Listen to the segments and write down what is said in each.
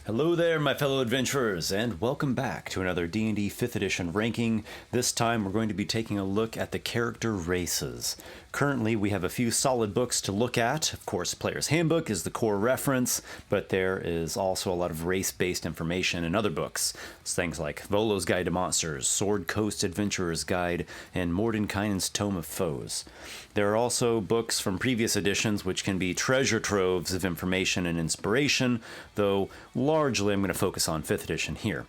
Hello there, my fellow adventurers, and welcome back to another D&D 5th edition ranking. This time we're going to be taking a look at the character races. Currently we have a few solid books to look at. Of course, Player's Handbook is the core reference, but there is also a lot of race-based information in other books. It's things like Volo's Guide to Monsters, Sword Coast Adventurer's Guide, and Mordenkainen's Tome of Foes. There are also books from previous editions which can be treasure troves of information and inspiration, though largely I'm going to focus on 5th edition here.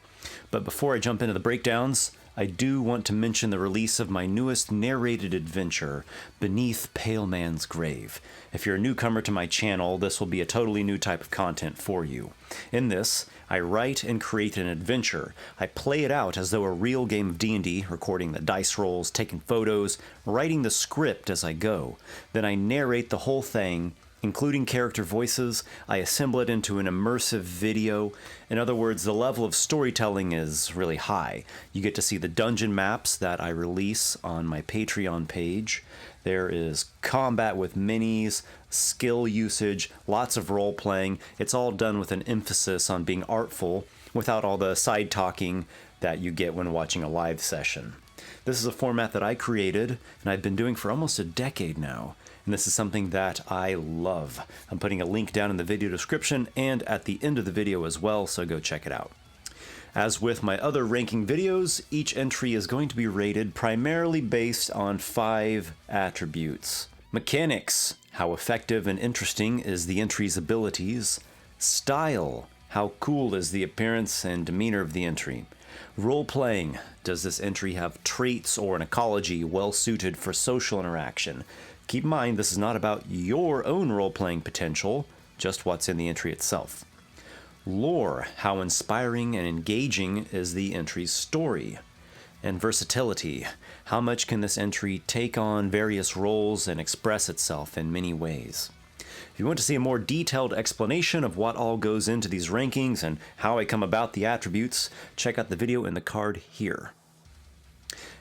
But before I jump into the breakdowns, I do want to mention the release of my newest narrated adventure, Beneath Pale Man's Grave. If you're a newcomer to my channel, this will be a totally new type of content for you. In this, I write and create an adventure. I play it out as though a real game of D&D, recording the dice rolls, taking photos, writing the script as I go. Then I narrate the whole thing, including character voices. I assemble it into an immersive video. In other words, the level of storytelling is really high. You get to see the dungeon maps that I release on my Patreon page. There is combat with minis, skill usage, lots of role-playing. It's all done with an emphasis on being artful, without all the side talking that you get when watching a live session. This is a format that I created, and I've been doing for almost a decade now. And this is something that I love. I'm putting a link down in the video description and at the end of the video as well, so go check it out. As with my other ranking videos, each entry is going to be rated primarily based on 5 attributes. Mechanics: how effective and interesting is the entry's abilities. Style: how cool is the appearance and demeanor of the entry. Role-playing: does this entry have traits or an ecology well suited for social interaction? Keep in mind, this is not about your own role-playing potential, just what's in the entry itself. Lore: how inspiring and engaging is the entry's story. And versatility: how much can this entry take on various roles and express itself in many ways. If you want to see a more detailed explanation of what all goes into these rankings and how I come about the attributes, check out the video in the card here.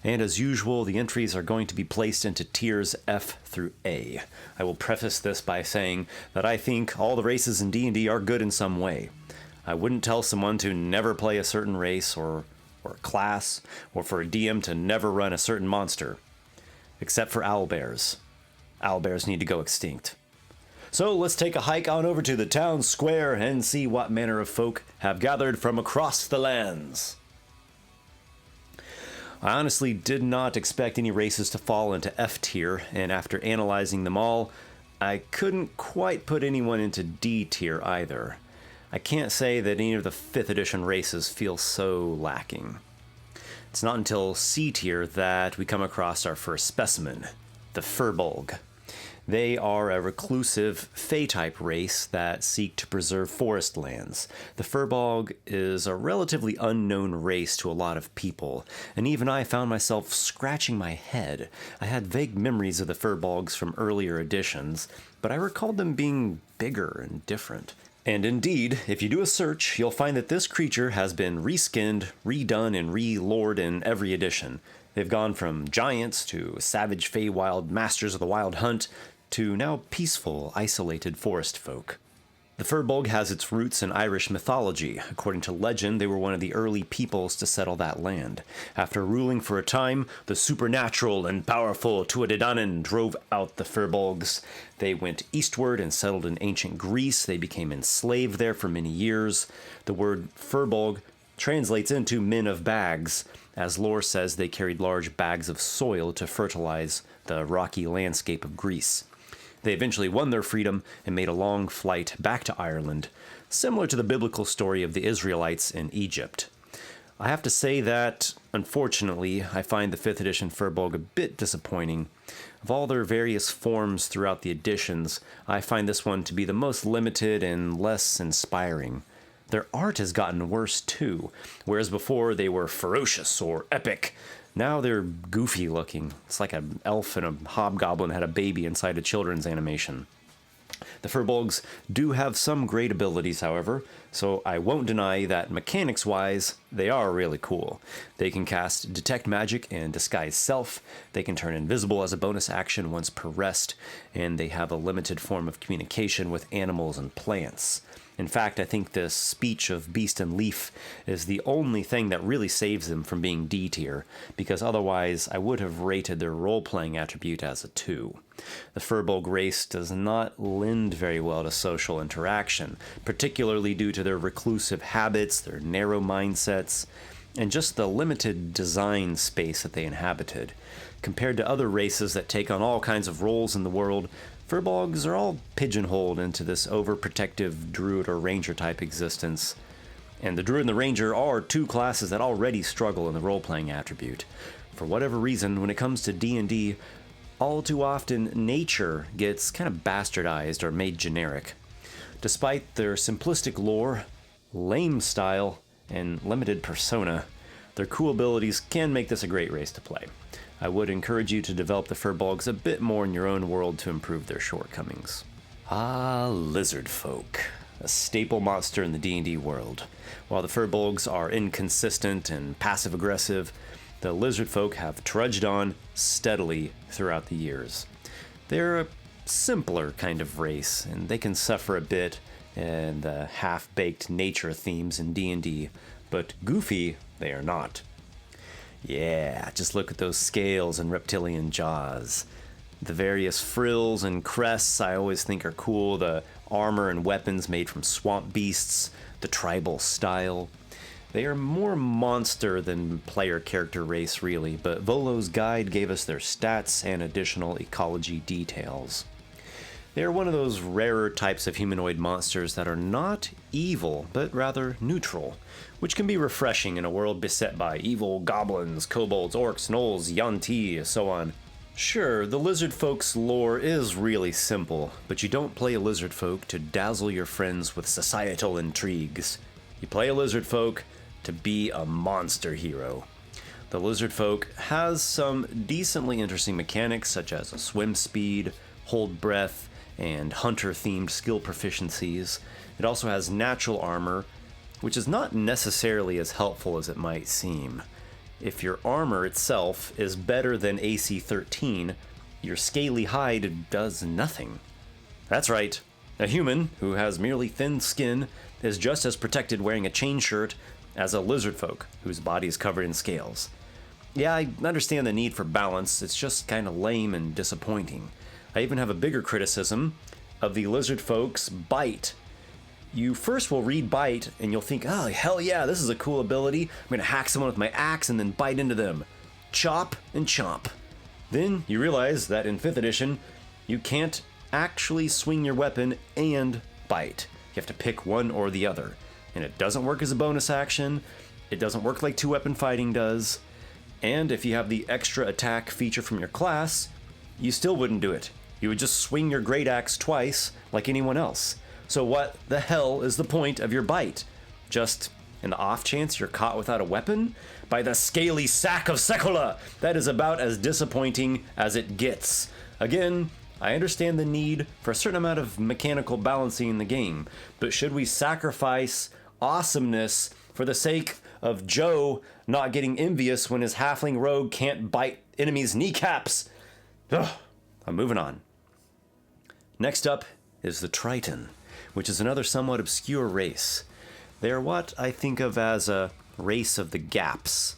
And as usual, the entries are going to be placed into tiers F through A. I will preface this by saying that I think all the races in D&D are good in some way. I wouldn't tell someone to never play a certain race or class, or for a DM to never run a certain monster. Except for owlbears. Owlbears need to go extinct. So let's take a hike on over to the town square and see what manner of folk have gathered from across the lands. I honestly did not expect any races to fall into F tier, and after analyzing them all, I couldn't quite put anyone into D tier either. I can't say that any of the 5th edition races feel so lacking. It's not until C tier that we come across our first specimen, the Furbolg. They are a reclusive Fey-type race that seek to preserve forest lands. The Furbolg is a relatively unknown race to a lot of people, and even I found myself scratching my head. I had vague memories of the Furbolgs from earlier editions, but I recalled them being bigger and different. And indeed, if you do a search, you'll find that this creature has been reskinned, redone, and re-lored in every edition. They've gone from giants to savage Feywild masters of the wild hunt, to now peaceful, isolated forest folk. The Furbolg has its roots in Irish mythology. According to legend, they were one of the early peoples to settle that land. After ruling for a time, the supernatural and powerful Tuatha drove out the Furbolgs. They went eastward and settled in ancient Greece. They became enslaved there for many years. The word Furbolg translates into men of bags. As lore says, they carried large bags of soil to fertilize the rocky landscape of Greece. They eventually won their freedom and made a long flight back to Ireland, similar to the biblical story of the Israelites in Egypt. I have to say that, unfortunately, I find the 5th edition Furbolg a bit disappointing. Of all their various forms throughout the editions, I find this one to be the most limited and less inspiring. Their art has gotten worse too, whereas before they were ferocious or epic. Now they're goofy looking. It's like an elf and a hobgoblin had a baby inside a children's animation. The Furbolgs do have some great abilities, however. So I won't deny that mechanics-wise, they are really cool. They can cast Detect Magic and Disguise Self, they can turn invisible as a bonus action once per rest, and they have a limited form of communication with animals and plants. In fact, I think this speech of Beast and Leaf is the only thing that really saves them from being D tier, because otherwise I would have rated their role-playing attribute as a 2. The Furbolg race does not lend very well to social interaction, particularly due to their reclusive habits, their narrow mindsets, and just the limited design space that they inhabited. Compared to other races that take on all kinds of roles in the world, Furbolgs are all pigeonholed into this overprotective druid or ranger type existence. And the druid and the ranger are two classes that already struggle in the role-playing attribute. For whatever reason, when it comes to D&D, all too often nature gets kind of bastardized or made generic. Despite their simplistic lore, lame style, and limited persona, their cool abilities can make this a great race to play. I would encourage you to develop the Furbolgs a bit more in your own world to improve their shortcomings. Lizardfolk, a staple monster in the D&D world. While the Furbolgs are inconsistent and passive-aggressive, the Lizardfolk have trudged on steadily throughout the years. They're a simpler kind of race, and they can suffer a bit in the half-baked nature themes in D&D, but goofy they are not. Yeah, just look at those scales and reptilian jaws. The various frills and crests I always think are cool, the armor and weapons made from swamp beasts, the tribal style. They are more monster than player character race really, but Volo's guide gave us their stats and additional ecology details. They are one of those rarer types of humanoid monsters that are not evil, but rather neutral, which can be refreshing in a world beset by evil goblins, kobolds, orcs, gnolls, yuan-ti, so on. Sure, the Lizardfolk's lore is really simple, but you don't play a Lizardfolk to dazzle your friends with societal intrigues. You play a Lizardfolk to be a monster hero. The Lizardfolk has some decently interesting mechanics such as a swim speed, hold breath, and hunter-themed skill proficiencies. It also has natural armor, which is not necessarily as helpful as it might seem. If your armor itself is better than AC 13, your scaly hide does nothing. That's right, a human who has merely thin skin is just as protected wearing a chain shirt as a Lizardfolk whose body is covered in scales. Yeah, I understand the need for balance, it's just kind of lame and disappointing. I even have a bigger criticism of the Lizardfolk's bite. You first will read bite and you'll think, oh hell yeah, this is a cool ability. I'm gonna hack someone with my axe and then bite into them. Chop and chomp. Then you realize that in 5th edition, you can't actually swing your weapon and bite. You have to pick one or the other. And it doesn't work as a bonus action. It doesn't work like 2-weapon fighting does. And if you have the extra attack feature from your class, you still wouldn't do it. You would just swing your great axe twice like anyone else. So what the hell is the point of your bite? Just in the off chance you're caught without a weapon? By the scaly sack of Sekola! That is about as disappointing as it gets. Again, I understand the need for a certain amount of mechanical balancing in the game, but should we sacrifice awesomeness for the sake of Joe not getting envious when his halfling rogue can't bite enemies' kneecaps? Ugh, I'm moving on. Next up is the Triton, which is another somewhat obscure race. They are what I think of as a race of the gaps.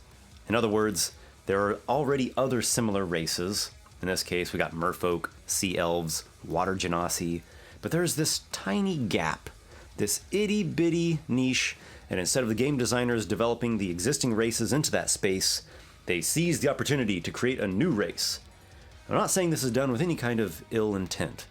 In other words, there are already other similar races. In this case, we got merfolk, sea elves, water genasi, but there's this tiny gap, this itty-bitty niche, and instead of the game designers developing the existing races into that space, they seize the opportunity to create a new race. I'm not saying this is done with any kind of ill intent.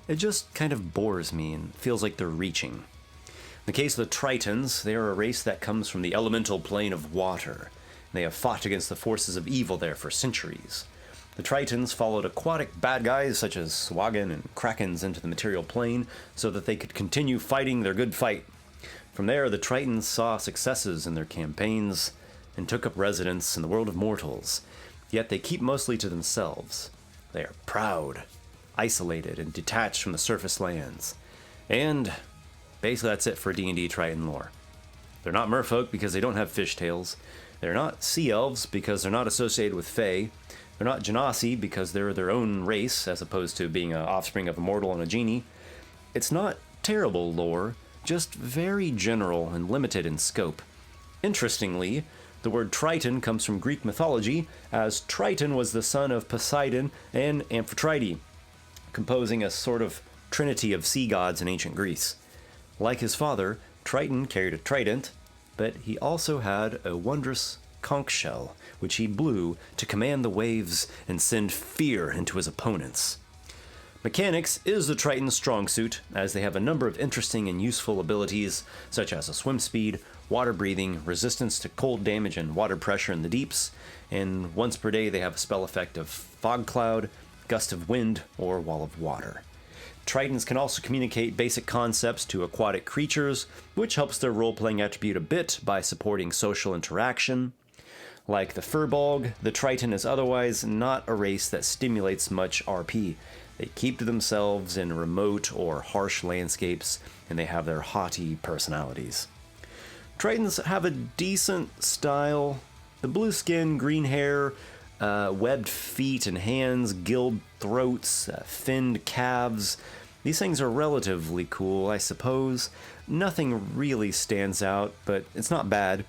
It just kind of bores me and feels like they're reaching. In the case of the Tritons, they are a race that comes from the elemental plane of water. They have fought against the forces of evil there for centuries. The Tritons followed aquatic bad guys such as Swagan and Krakens into the material plane so that they could continue fighting their good fight. From there, the Tritons saw successes in their campaigns and took up residence in the world of mortals, yet they keep mostly to themselves. They are proud, isolated, and detached from the surface lands. And basically that's it for D&D Triton lore. They're not merfolk because they don't have fishtails. They're not sea elves because they're not associated with fae. They're not Genasi because they're their own race as opposed to being an offspring of a mortal and a genie. It's not terrible lore, just very general and limited in scope. Interestingly, the word Triton comes from Greek mythology, as Triton was the son of Poseidon and Amphitrite, composing a sort of trinity of sea gods in ancient Greece. Like his father, Triton carried a trident, but he also had a wondrous conch shell, which he blew to command the waves and send fear into his opponents. Mechanics is the Triton's strong suit, as they have a number of interesting and useful abilities, such as a swim speed, water breathing, resistance to cold damage and water pressure in the deeps, and once per day they have a spell effect of fog cloud, gust of wind, or wall of water. Tritons can also communicate basic concepts to aquatic creatures, which helps their role-playing attribute a bit by supporting social interaction. Like the Furbolg, the Triton is otherwise not a race that stimulates much RP. They keep to themselves in remote or harsh landscapes, and they have their haughty personalities. Tritons have a decent style. The blue skin, green hair, webbed feet and hands, gilled throats, finned calves. These things are relatively cool, I suppose. Nothing really stands out, but it's not bad.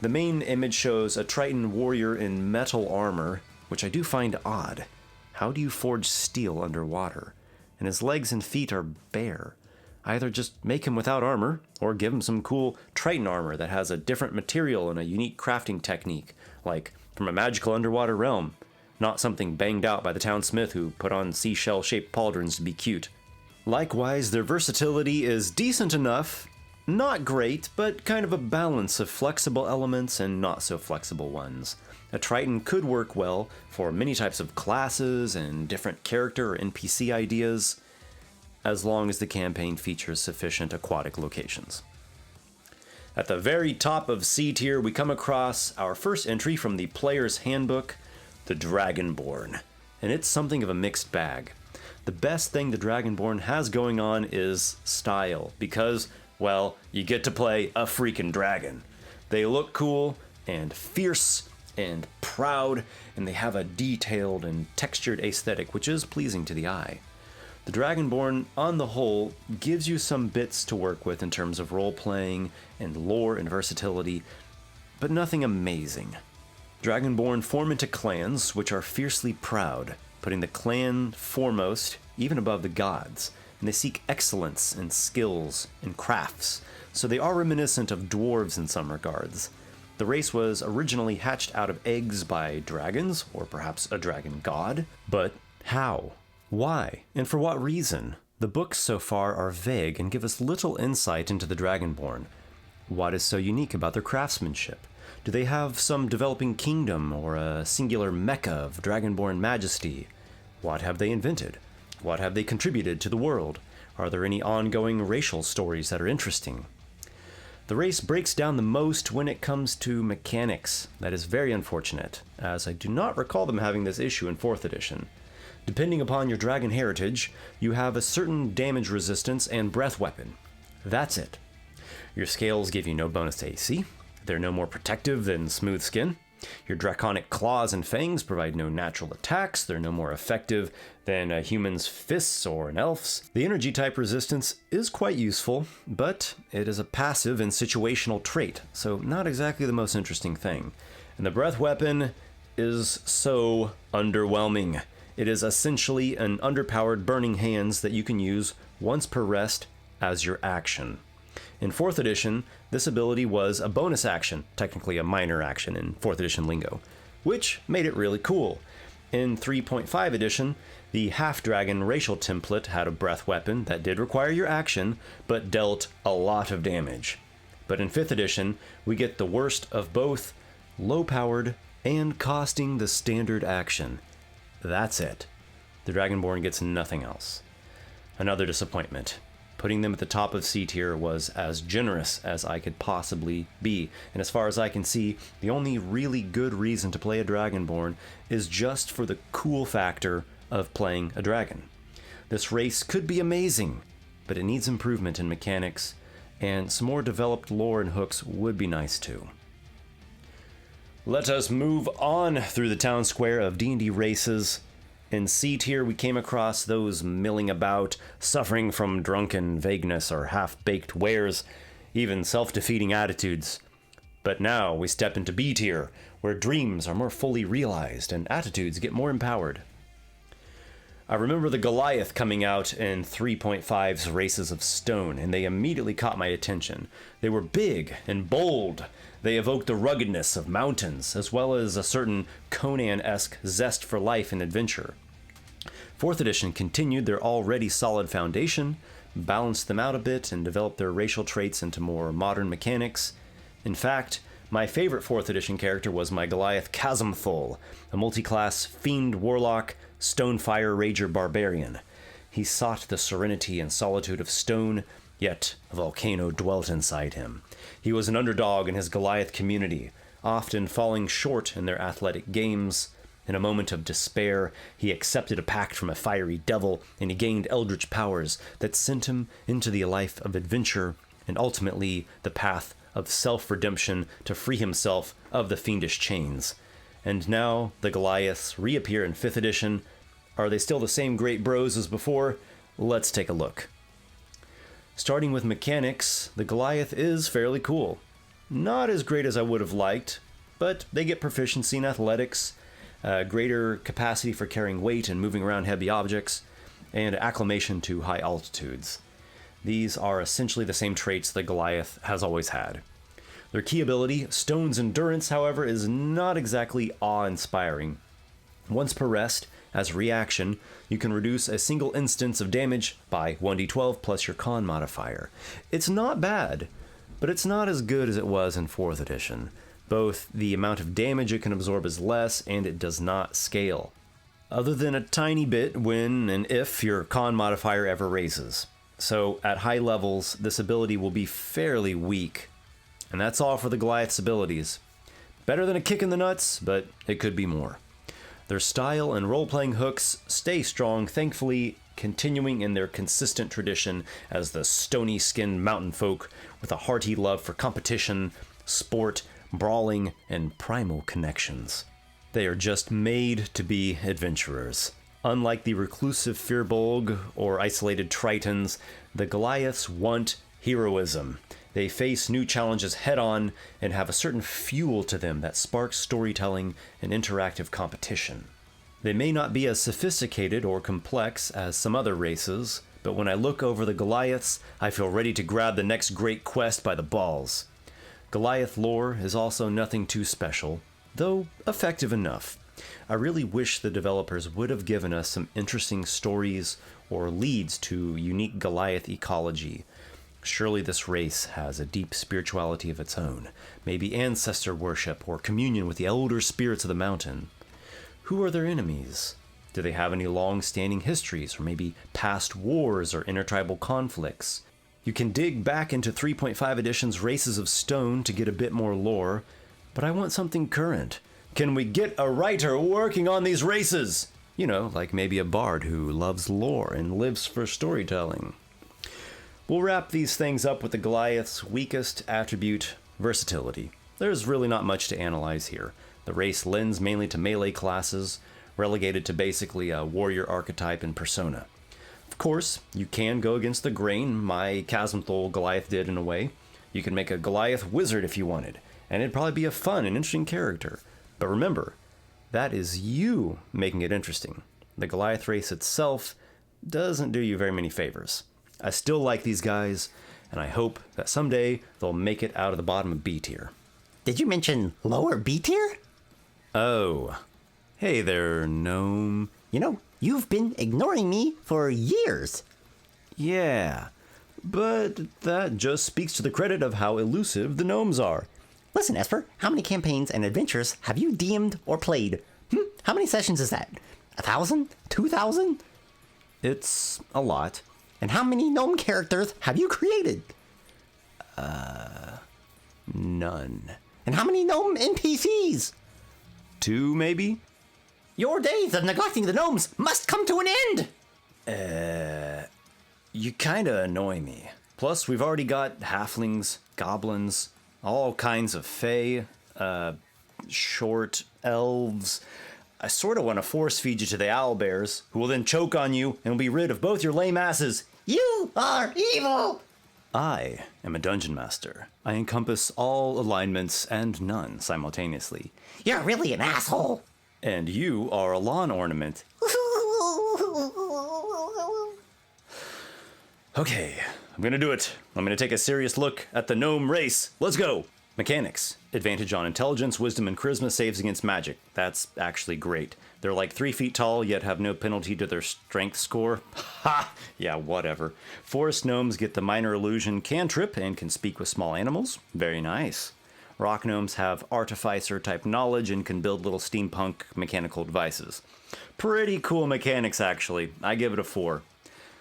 The main image shows a Triton warrior in metal armor, which I do find odd. How do you forge steel underwater? And his legs and feet are bare. Either just make him without armor, or give him some cool Triton armor that has a different material and a unique crafting technique, like from a magical underwater realm, not something banged out by the town smith who put on seashell-shaped pauldrons to be cute. Likewise, their versatility is decent enough, not great, but kind of a balance of flexible elements and not so flexible ones. A Triton could work well for many types of classes and different character or NPC ideas, as long as the campaign features sufficient aquatic locations. At the very top of C tier, we come across our first entry from the player's handbook, the Dragonborn, and it's something of a mixed bag. The best thing the Dragonborn has going on is style, because, well, you get to play a freaking dragon. They look cool and fierce and proud, and they have a detailed and textured aesthetic, which is pleasing to the eye. The Dragonborn, on the whole, gives you some bits to work with in terms of role-playing and lore and versatility, but nothing amazing. Dragonborn form into clans, which are fiercely proud, putting the clan foremost, even above the gods, and they seek excellence in skills and crafts, so they are reminiscent of dwarves in some regards. The race was originally hatched out of eggs by dragons, or perhaps a dragon god, but how? Why? And for what reason? The books so far are vague and give us little insight into the Dragonborn. What is so unique about their craftsmanship? Do they have some developing kingdom or a singular mecca of Dragonborn majesty? What have they invented? What have they contributed to the world? Are there any ongoing racial stories that are interesting? The race breaks down the most when it comes to mechanics. That is very unfortunate, as I do not recall them having this issue in 4th edition. Depending upon your dragon heritage, you have a certain damage resistance and breath weapon. That's it. Your scales give you no bonus to AC. They're no more protective than smooth skin. Your draconic claws and fangs provide no natural attacks. They're no more effective than a human's fists or an elf's. The energy type resistance is quite useful, but it is a passive and situational trait, so not exactly the most interesting thing. And the breath weapon is so underwhelming. It is essentially an underpowered burning hands that you can use once per rest as your action. In 4th edition, this ability was a bonus action, technically a minor action in 4th edition lingo, which made it really cool. In 3.5 edition, the half-dragon racial template had a breath weapon that did require your action, but dealt a lot of damage. But in 5th edition, we get the worst of both, low-powered and costing the standard action. That's it. The Dragonborn gets nothing else. Another disappointment. Putting them at the top of C tier was as generous as I could possibly be, and as far as I can see, the only really good reason to play a Dragonborn is just for the cool factor of playing a dragon. This race could be amazing, but it needs improvement in mechanics, and some more developed lore and hooks would be nice too. Let us move on through the town square of D&D Races. In C tier, we came across those milling about, suffering from drunken vagueness or half-baked wares, even self-defeating attitudes. But now we step into B tier, where dreams are more fully realized and attitudes get more empowered. I remember the Goliath coming out in 3.5's Races of Stone, and they immediately caught my attention. They were big and bold. They evoked the ruggedness of mountains, as well as a certain Conan-esque zest for life and adventure. 4th edition continued their already solid foundation, balanced them out a bit, and developed their racial traits into more modern mechanics. In fact, my favorite 4th edition character was my Goliath Chasmthul, a multi-class fiend warlock, Stonefire Rager barbarian. He sought the serenity and solitude of stone, yet a volcano dwelt inside him. He was an underdog in his Goliath community, often falling short in their athletic games. In a moment of despair, he accepted a pact from a fiery devil, and he gained eldritch powers that sent him into the life of adventure, and ultimately the path of self-redemption to free himself of the fiendish chains. And now the Goliaths reappear in 5th edition. Are they still the same great bros as before? Let's take a look. Starting with mechanics, the Goliath is fairly cool. Not as great as I would have liked, but they get proficiency in athletics, greater capacity for carrying weight and moving around heavy objects, and acclimation to high altitudes. These are essentially the same traits the Goliath has always had. Their key ability, Stone's Endurance, however, is not exactly awe-inspiring. Once per rest, as reaction, you can reduce a single instance of damage by 1d12 plus your con modifier. It's not bad, but it's not as good as it was in 4th edition. Both the amount of damage it can absorb is less, and it does not scale. Other than a tiny bit when and if your con modifier ever raises. So at high levels, this ability will be fairly weak. And that's all for the Goliath's abilities. Better than a kick in the nuts, but it could be more. Their style and role-playing hooks stay strong, thankfully continuing in their consistent tradition as the stony-skinned mountain folk with a hearty love for competition, sport, brawling, and primal connections. They are just made to be adventurers. Unlike the reclusive Firbolg or isolated Tritons, the Goliaths want heroism. They face new challenges head-on and have a certain fuel to them that sparks storytelling and interactive competition. They may not be as sophisticated or complex as some other races, but when I look over the Goliaths, I feel ready to grab the next great quest by the balls. Goliath lore is also nothing too special, though effective enough. I really wish the developers would have given us some interesting stories or leads to unique Goliath ecology. Surely this race has a deep spirituality of its own, maybe ancestor worship or communion with the elder spirits of the mountain. Who are their enemies? Do they have any long-standing histories, or maybe past wars or intertribal conflicts? You can dig back into 3.5 edition's Races of Stone to get a bit more lore, but I want something current. Can we get a writer working on these races? You know, like maybe a bard who loves lore and lives for storytelling. We'll wrap these things up with the Goliath's weakest attribute, versatility. There's really not much to analyze here. The race lends mainly to melee classes, relegated to basically a warrior archetype and persona. Of course, you can go against the grain, my Chasmthul Goliath did in a way. You can make a Goliath wizard if you wanted, and it'd probably be a fun and interesting character. But remember, that is you making it interesting. The Goliath race itself doesn't do you very many favors. I still like these guys, and I hope that someday they'll make it out of the bottom of B tier. Did you mention lower B tier? Oh. Hey there, Gnome. You know, you've been ignoring me for years. Yeah, but that just speaks to the credit of how elusive the gnomes are. Listen, Esper, how many campaigns and adventures have you DM'd or played? How many sessions is that? 1,000? 2,000? It's a lot. And how many gnome characters have you created? None. And how many gnome NPCs? 2, maybe? Your days of neglecting the gnomes must come to an end! You kinda annoy me. Plus, we've already got halflings, goblins, all kinds of fae, short elves. I sorta want to force feed you to the owlbears, who will then choke on you and will be rid of both your lame asses. You are evil! I am a dungeon master. I encompass all alignments and none simultaneously. You're really an asshole! And you are a lawn ornament. Okay, I'm gonna do it. I'm gonna take a serious look at the gnome race. Let's go! Mechanics. Advantage on intelligence, wisdom, and charisma saves against magic. That's actually great. They're like 3 feet tall, yet have no penalty to their strength score. Ha! Yeah, whatever. Forest gnomes get the minor illusion cantrip and can speak with small animals. Very nice. Rock gnomes have artificer type knowledge and can build little steampunk mechanical devices. Pretty cool mechanics, actually. I give it a 4.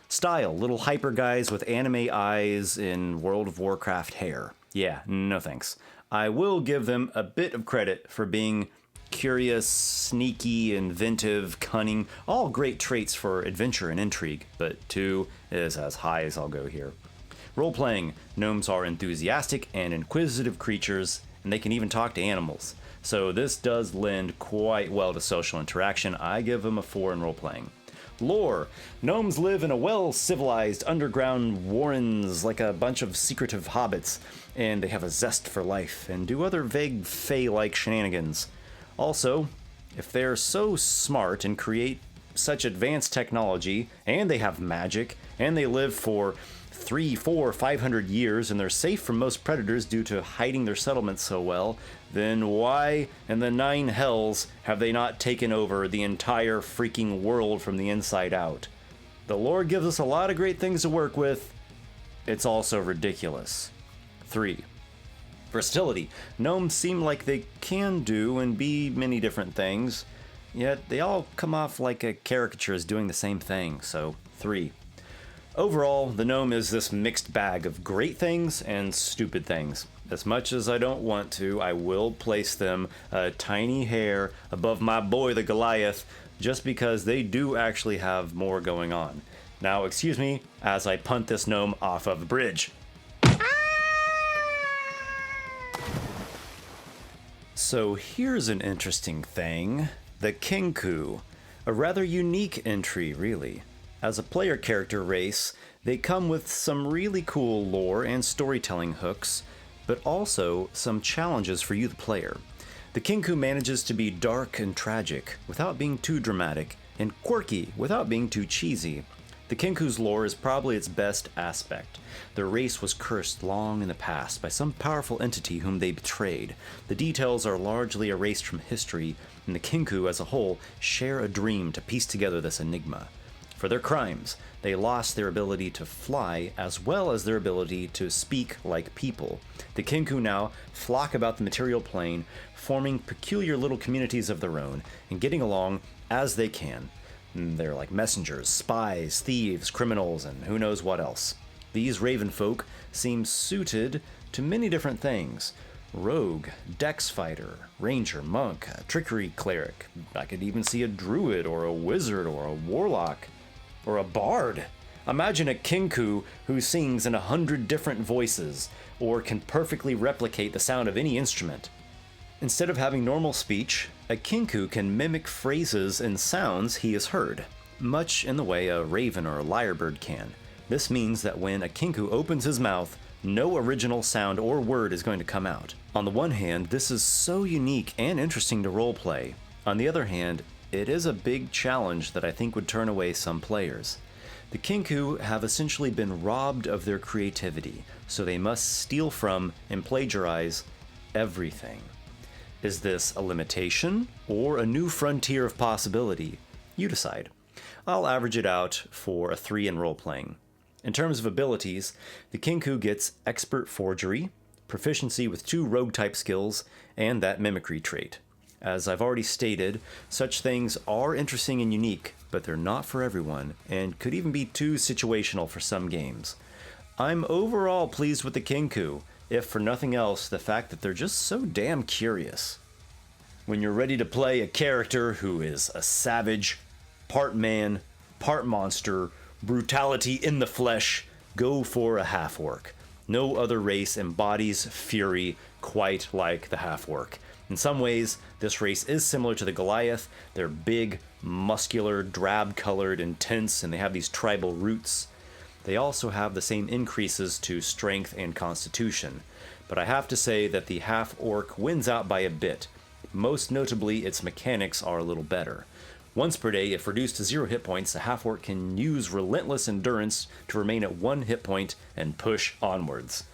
Style. Little hyper guys with anime eyes in World of Warcraft hair. Yeah, no thanks. I will give them a bit of credit for being curious, sneaky, inventive, cunning, all great traits for adventure and intrigue, but 2 is as high as I'll go here. Role-playing. Gnomes are enthusiastic and inquisitive creatures, and they can even talk to animals. So this does lend quite well to social interaction. I give them a 4 in role-playing. Lore. Gnomes live in a well-civilized underground warrens like a bunch of secretive hobbits, and they have a zest for life and do other vague fae-like shenanigans. Also, if they're so smart and create such advanced technology, and they have magic, and they live for 300, 400, 500 years, and they're safe from most predators due to hiding their settlements so well, then why in the 9 hells have they not taken over the entire freaking world from the inside out? The lore gives us a lot of great things to work with. It's also ridiculous. 3. Versatility. Gnomes seem like they can do and be many different things, yet they all come off like a caricature as doing the same thing, so 3. Overall, the gnome is this mixed bag of great things and stupid things. As much as I don't want to, I will place them a tiny hair above my boy the Goliath, just because they do actually have more going on. Now, excuse me as I punt this gnome off of the bridge. So here's an interesting thing. The Kinku. A rather unique entry, really. As a player character race, they come with some really cool lore and storytelling hooks, but also some challenges for you, the player. The Kinku manages to be dark and tragic without being too dramatic, and quirky without being too cheesy. The Kinku's lore is probably its best aspect. Their race was cursed long in the past by some powerful entity whom they betrayed. The details are largely erased from history, and the Kinku as a whole share a dream to piece together this enigma. For their crimes, they lost their ability to fly as well as their ability to speak like people. The Kinku now flock about the material plane, forming peculiar little communities of their own and getting along as they can. They're like messengers, spies, thieves, criminals, and who knows what else. These raven folk seem suited to many different things. Rogue, dex fighter, ranger, monk, a trickery cleric. I could even see a druid or a wizard or a warlock. Or a bard. Imagine a Kinku who sings in 100 different voices, or can perfectly replicate the sound of any instrument. Instead of having normal speech, a Kinku can mimic phrases and sounds he has heard, much in the way a raven or a lyrebird can. This means that when a Kinku opens his mouth, no original sound or word is going to come out. On the one hand, this is so unique and interesting to roleplay. On the other hand, it is a big challenge that I think would turn away some players. The Kinku have essentially been robbed of their creativity, so they must steal from and plagiarize everything. Is this a limitation or a new frontier of possibility? You decide. I'll average it out for a 3 in role-playing. In terms of abilities, the Kinku gets Expert Forgery, proficiency with 2 rogue-type skills, and that mimicry trait. As I've already stated, such things are interesting and unique, but they're not for everyone, and could even be too situational for some games. I'm overall pleased with the Kinku, if for nothing else, the fact that they're just so damn curious. When you're ready to play a character who is a savage, part man, part monster, brutality in the flesh, go for a half-orc. No other race embodies fury quite like the half-orc. In some ways, this race is similar to the Goliath. They're big, muscular, drab-colored, intense, and they have these tribal roots. They also have the same increases to strength and constitution, but I have to say that the half-orc wins out by a bit. Most notably, its mechanics are a little better. Once per day, if reduced to 0 hit points, the half-orc can use relentless endurance to remain at 1 hit point and push onwards.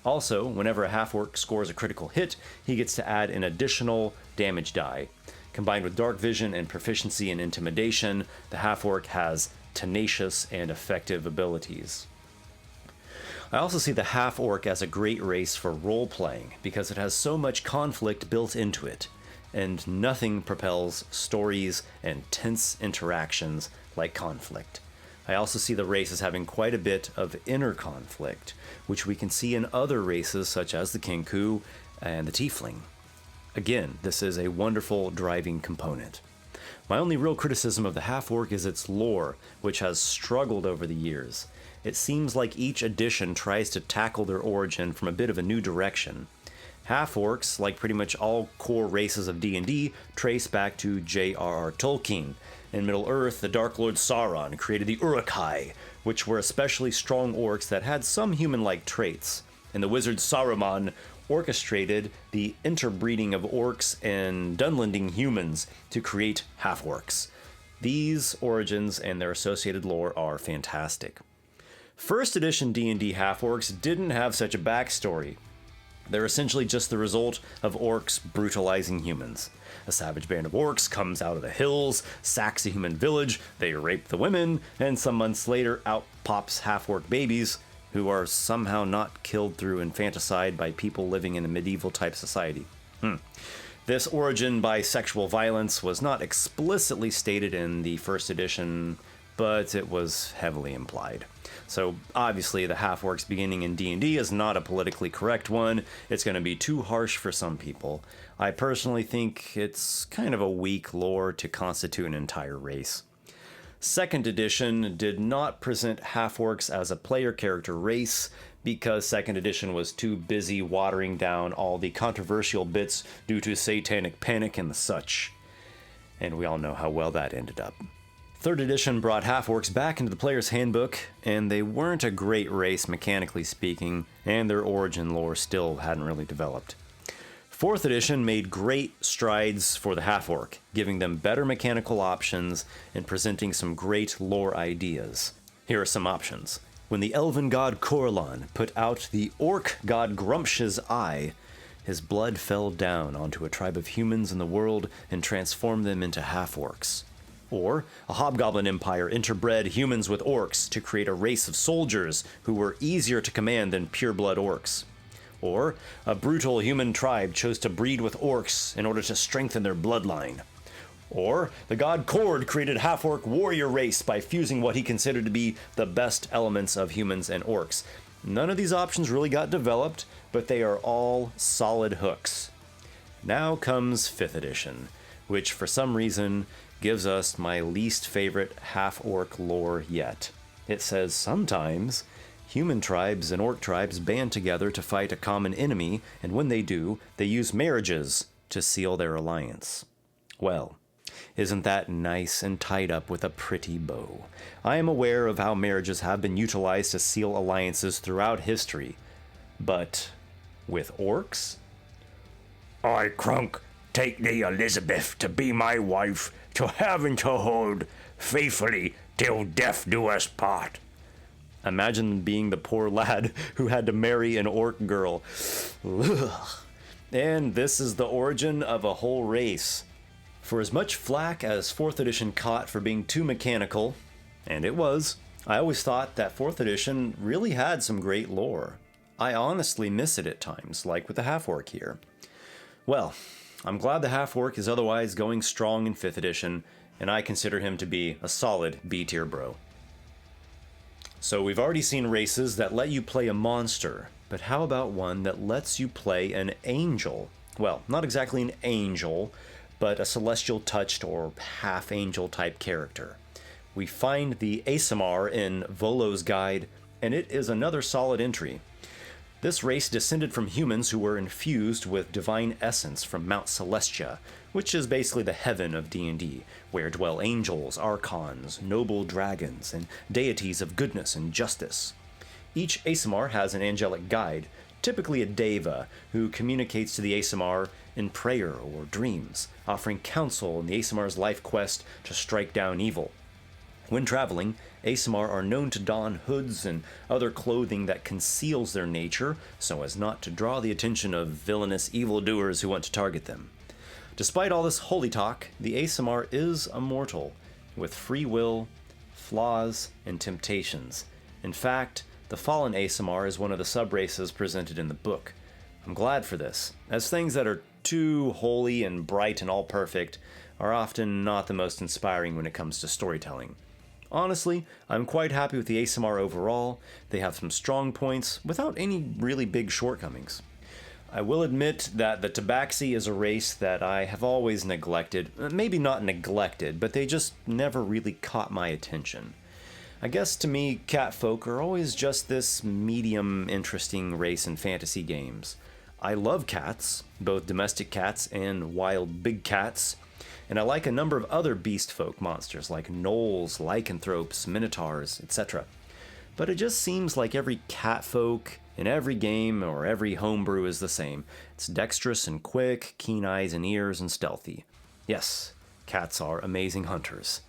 Also, whenever a half-orc scores a critical hit, he gets to add an additional damage die. Combined with dark vision and proficiency in intimidation, the half-orc has tenacious and effective abilities. I also see the half-orc as a great race for role-playing, because it has so much conflict built into it, and nothing propels stories and tense interactions like conflict. I also see the race as having quite a bit of inner conflict, which we can see in other races such as the Kenku and the Tiefling. Again, this is a wonderful driving component. My only real criticism of the half-orc is its lore, which has struggled over the years. It seems like each edition tries to tackle their origin from a bit of a new direction. Half-orcs, like pretty much all core races of D&D, trace back to J.R.R. Tolkien. In Middle-earth, the Dark Lord Sauron created the Uruk-hai, which were especially strong orcs that had some human-like traits. And the wizard Saruman orchestrated the interbreeding of orcs and Dunlending humans to create half-orcs. These origins and their associated lore are fantastic. First edition D&D half-orcs didn't have such a backstory. They're essentially just the result of orcs brutalizing humans. A savage band of orcs comes out of the hills, sacks a human village, they rape the women, and some months later out pops half-orc babies who are somehow not killed through infanticide by people living in a medieval-type society. This origin by sexual violence was not explicitly stated in the first edition, but it was heavily implied. So obviously the half-orcs beginning in D&D is not a politically correct one. It's going to be too harsh for some people. I personally think it's kind of a weak lore to constitute an entire race. Second edition did not present half-orcs as a player character race because second edition was too busy watering down all the controversial bits due to satanic panic and the such. And we all know how well that ended up. Third edition brought half-orcs back into the player's handbook, and they weren't a great race mechanically speaking, and their origin lore still hadn't really developed. Fourth edition made great strides for the half-orc, giving them better mechanical options and presenting some great lore ideas. Here are some options. When the elven god Corellon put out the orc god Grumpsh's eye, his blood fell down onto a tribe of humans in the world and transformed them into half-orcs. Or a hobgoblin empire interbred humans with orcs to create a race of soldiers who were easier to command than pure-blood orcs. Or a brutal human tribe chose to breed with orcs in order to strengthen their bloodline. Or the god Kord created a half-orc warrior race by fusing what he considered to be the best elements of humans and orcs. None of these options really got developed, but they are all solid hooks. Now comes 5th edition, which for some reason gives us my least favorite half-orc lore yet. It says sometimes human tribes and orc tribes band together to fight a common enemy, and when they do, they use marriages to seal their alliance. Well, isn't that nice and tied up with a pretty bow? I am aware of how marriages have been utilized to seal alliances throughout history, but with orcs? I, Crunk, take thee Elizabeth to be my wife, to have and to hold, faithfully, till death do us part. Imagine being the poor lad who had to marry an orc girl. Ugh. And this is the origin of a whole race. For as much flack as 4th edition caught for being too mechanical, and it was, I always thought that 4th edition really had some great lore. I honestly miss it at times, like with the half-orc here. Well, I'm glad the half-orc is otherwise going strong in 5th edition, and I consider him to be a solid B-tier bro. So we've already seen races that let you play a monster, but how about one that lets you play an angel? Well, not exactly an angel, but a celestial touched or half-angel type character. We find the Aasimar in Volo's Guide, and it is another solid entry. This race descended from humans who were infused with divine essence from Mount Celestia, which is basically the heaven of D&D, where dwell angels, archons, noble dragons, and deities of goodness and justice. Each Aasimar has an angelic guide, typically a deva, who communicates to the Aasimar in prayer or dreams, offering counsel in the Aasimar's life quest to strike down evil. When traveling, Aasimar are known to don hoods and other clothing that conceals their nature so as not to draw the attention of villainous evildoers who want to target them. Despite all this holy talk, the Aasimar is a mortal, with free will, flaws, and temptations. In fact, the fallen Aasimar is one of the sub-races presented in the book. I'm glad for this, as things that are too holy and bright and all-perfect are often not the most inspiring when it comes to storytelling. Honestly, I'm quite happy with the Aasimar overall. They have some strong points without any really big shortcomings. I will admit that the Tabaxi is a race that I have always neglected. Maybe not neglected, but they just never really caught my attention. I guess to me, catfolk are always just this medium interesting race in fantasy games. I love cats, both domestic cats and wild big cats, and I like a number of other beast folk monsters like gnolls, lycanthropes, minotaurs, etc. But it just seems like every catfolk in every game or every homebrew is the same. It's dexterous and quick, keen eyes and ears, and stealthy. Yes, cats are amazing hunters.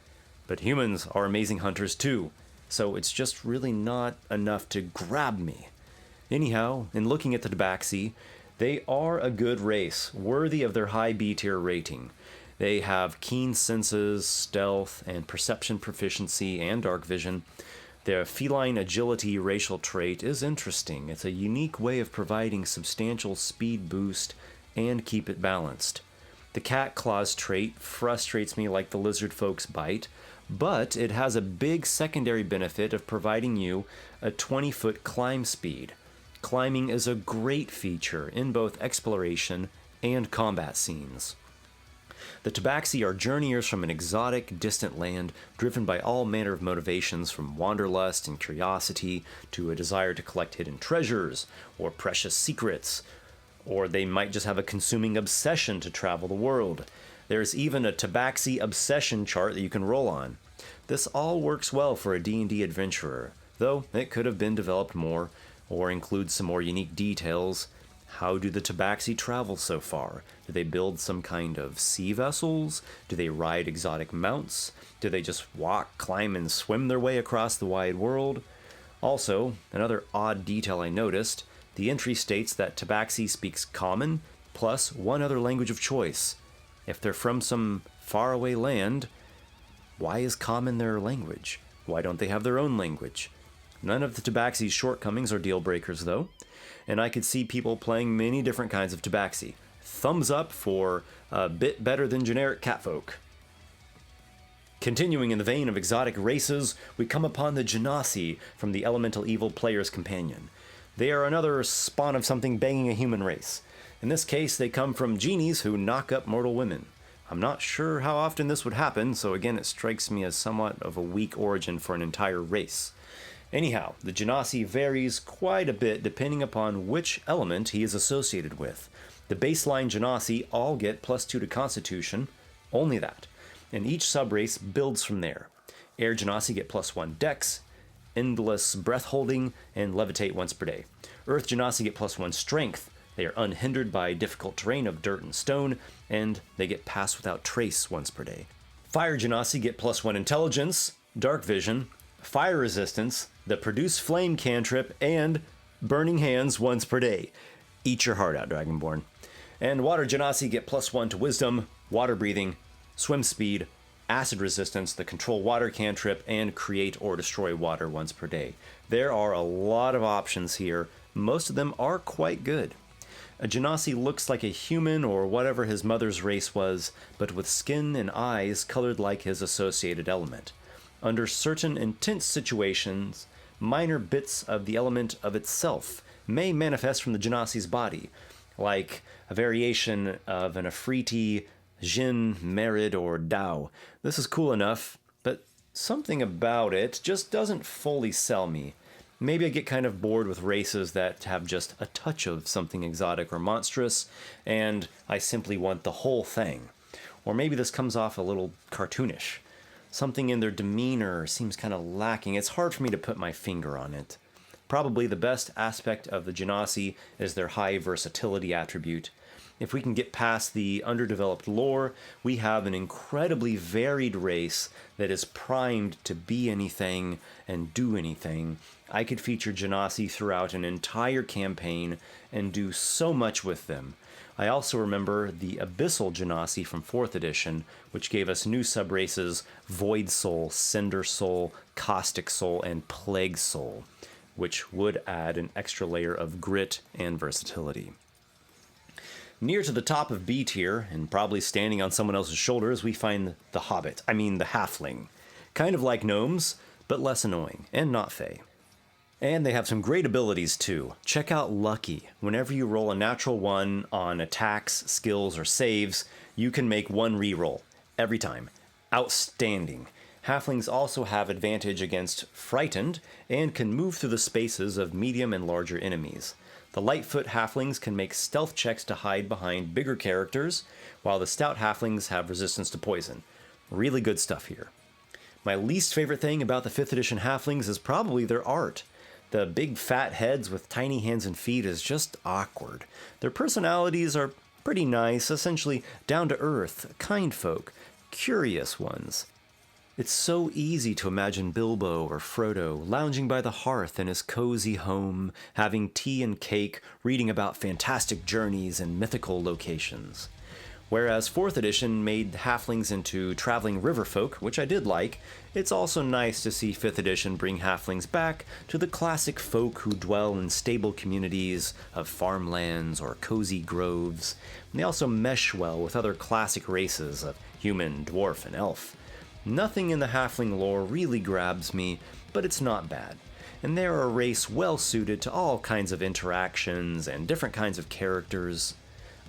But humans are amazing hunters too, so it's just really not enough to grab me. Anyhow, in looking at the Tabaxi, they are a good race, worthy of their high B-tier rating. They have keen senses, stealth, and perception proficiency, and dark vision. Their feline agility racial trait is interesting. It's a unique way of providing substantial speed boost and keep it balanced. The cat claws trait frustrates me like the Lizardfolk's bite, but it has a big secondary benefit of providing you a 20-foot climb speed. Climbing is a great feature in both exploration and combat scenes. The Tabaxi are journeyers from an exotic, distant land, driven by all manner of motivations from wanderlust and curiosity to a desire to collect hidden treasures or precious secrets, or they might just have a consuming obsession to travel the world. There's even a Tabaxi obsession chart that you can roll on. This all works well for a D&D adventurer, though it could have been developed more or include some more unique details. How do the Tabaxi travel so far? Do they build some kind of sea vessels? Do they ride exotic mounts? Do they just walk, climb, and swim their way across the wide world? Also, another odd detail I noticed, the entry states that Tabaxi speaks Common, plus one other language of choice. If they're from some faraway land, why is Common their language? Why don't they have their own language? None of the Tabaxi's shortcomings are deal breakers, though, and I could see people playing many different kinds of Tabaxi. Thumbs up for a bit better than generic catfolk. Continuing in the vein of exotic races, we come upon the Genasi from the Elemental Evil Player's Companion. They are another spawn of something banging a human race. In this case, they come from genies who knock up mortal women. I'm not sure how often this would happen, so again it strikes me as somewhat of a weak origin for an entire race. Anyhow, the Genasi varies quite a bit depending upon which element he is associated with. The baseline Genasi all get +2 to Constitution, only that, and each subrace builds from there. Air Genasi get +1 Dex, Endless Breath Holding, and Levitate once per day. Earth Genasi get +1 Strength. They are unhindered by difficult terrain of dirt and stone, and they get Pass Without Trace once per day. Fire Genasi get +1 Intelligence, Dark Vision, Fire Resistance, the Produce Flame cantrip, and Burning Hands once per day. Eat your heart out, Dragonborn. And Water Genasi get +1 to Wisdom, Water Breathing, Swim Speed, Acid Resistance, the Control Water cantrip, and Create or Destroy Water once per day. There are a lot of options here. Most of them are quite good. A Genasi looks like a human or whatever his mother's race was, but with skin and eyes colored like his associated element. Under certain intense situations, minor bits of the element of itself may manifest from the Genasi's body, like a variation of an Afriti, Jin, Merid, or Dao. This is cool enough, but something about it just doesn't fully sell me. Maybe I get kind of bored with races that have just a touch of something exotic or monstrous, and I simply want the whole thing. Or maybe this comes off a little cartoonish. Something in their demeanor seems kind of lacking. It's hard for me to put my finger on it. Probably the best aspect of the Genasi is their high versatility attribute. If we can get past the underdeveloped lore, we have an incredibly varied race that is primed to be anything and do anything. I could feature Genasi throughout an entire campaign and do so much with them. I also remember the Abyssal Genasi from 4th edition, which gave us new subraces Void Soul, Cinder Soul, Caustic Soul, and Plague Soul, which would add an extra layer of grit and versatility. Near to the top of B tier, and probably standing on someone else's shoulders, we find the Halfling. Kind of like gnomes, but less annoying, and not fey. And they have some great abilities too. Check out Lucky. Whenever you roll a natural 1 on attacks, skills, or saves, you can make 1 reroll. Every time. Outstanding. Halflings also have advantage against Frightened, and can move through the spaces of medium and larger enemies. The Lightfoot Halflings can make stealth checks to hide behind bigger characters, while the Stout Halflings have resistance to poison. Really good stuff here. My least favorite thing about the 5th edition Halflings is probably their art. The big fat heads with tiny hands and feet is just awkward. Their personalities are pretty nice, essentially down-to-earth, kind folk, curious ones. It's so easy to imagine Bilbo or Frodo lounging by the hearth in his cozy home, having tea and cake, reading about fantastic journeys and mythical locations. Whereas 4th edition made halflings into traveling river folk, which I did like, it's also nice to see 5th edition bring halflings back to the classic folk who dwell in stable communities of farmlands or cozy groves. And they also mesh well with other classic races of human, dwarf, and elf. Nothing in the halfling lore really grabs me, but it's not bad. And they're a race well suited to all kinds of interactions and different kinds of characters.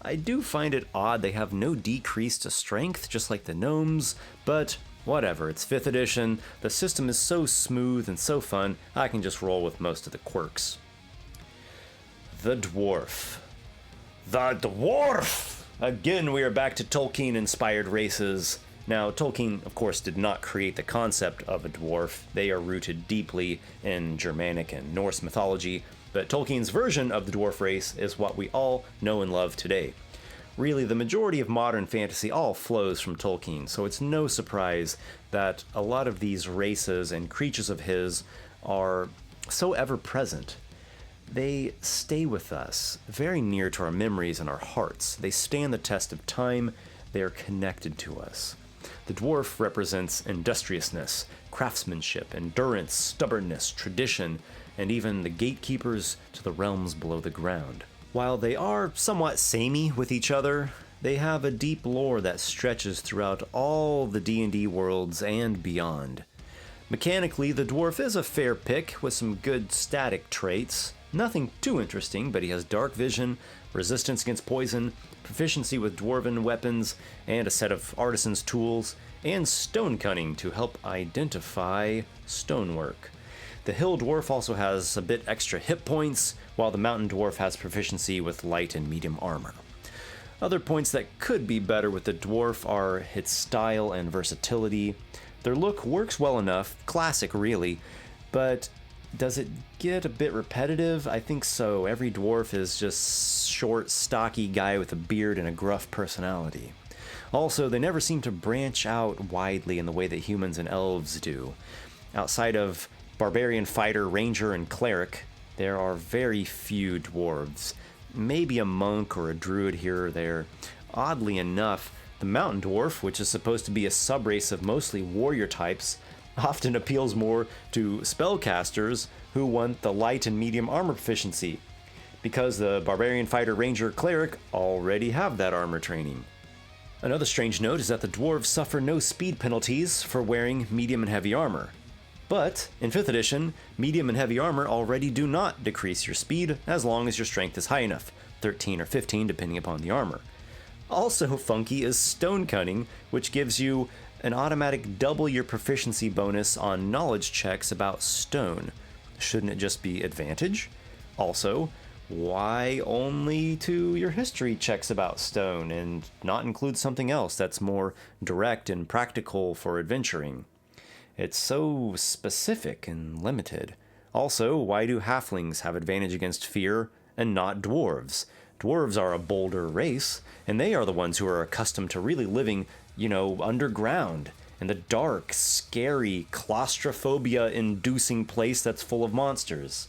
I do find it odd they have no decrease to strength, just like the gnomes, but whatever, it's 5th edition, the system is so smooth and so fun, I can just roll with most of the quirks. The Dwarf. The Dwarf! Again, we are back to Tolkien-inspired races. Now, Tolkien, of course, did not create the concept of a dwarf. They are rooted deeply in Germanic and Norse mythology, but Tolkien's version of the dwarf race is what we all know and love today. Really, the majority of modern fantasy all flows from Tolkien, so it's no surprise that a lot of these races and creatures of his are so ever-present. They stay with us, very near to our memories and our hearts. They stand the test of time. They are connected to us. The dwarf represents industriousness, craftsmanship, endurance, stubbornness, tradition, and even the gatekeepers to the realms below the ground. While they are somewhat samey with each other, they have a deep lore that stretches throughout all the D&D worlds and beyond. Mechanically, the dwarf is a fair pick with some good static traits. Nothing too interesting, but he has dark vision, resistance against poison, proficiency with dwarven weapons, and a set of artisan's tools, and stone cunning to help identify stonework. The hill dwarf also has a bit extra hit points, while the mountain dwarf has proficiency with light and medium armor. Other points that could be better with the dwarf are its style and versatility. Their look works well enough, classic really, but does it get a bit repetitive? I think so. Every dwarf is just short, stocky guy with a beard and a gruff personality. Also, they never seem to branch out widely in the way that humans and elves do. Outside of barbarian, fighter, ranger, and cleric, there are very few dwarves. Maybe a monk or a druid here or there. Oddly enough, the mountain dwarf, which is supposed to be a subrace of mostly warrior types, often appeals more to spellcasters who want the light and medium armor proficiency, because the barbarian, fighter, ranger, cleric already have that armor training. Another strange note is that the dwarves suffer no speed penalties for wearing medium and heavy armor. But in 5th edition, medium and heavy armor already do not decrease your speed as long as your strength is high enough, 13 or 15 depending upon the armor. Also funky is stone cunning, which gives you an automatic double your proficiency bonus on knowledge checks about stone. Shouldn't it just be advantage? Also, why only to your history checks about stone and not include something else that's more direct and practical for adventuring? It's so specific and limited. Also, why do halflings have advantage against fear and not dwarves? Dwarves are a bolder race, and they are the ones who are accustomed to really living, underground, in the dark, scary, claustrophobia-inducing place that's full of monsters.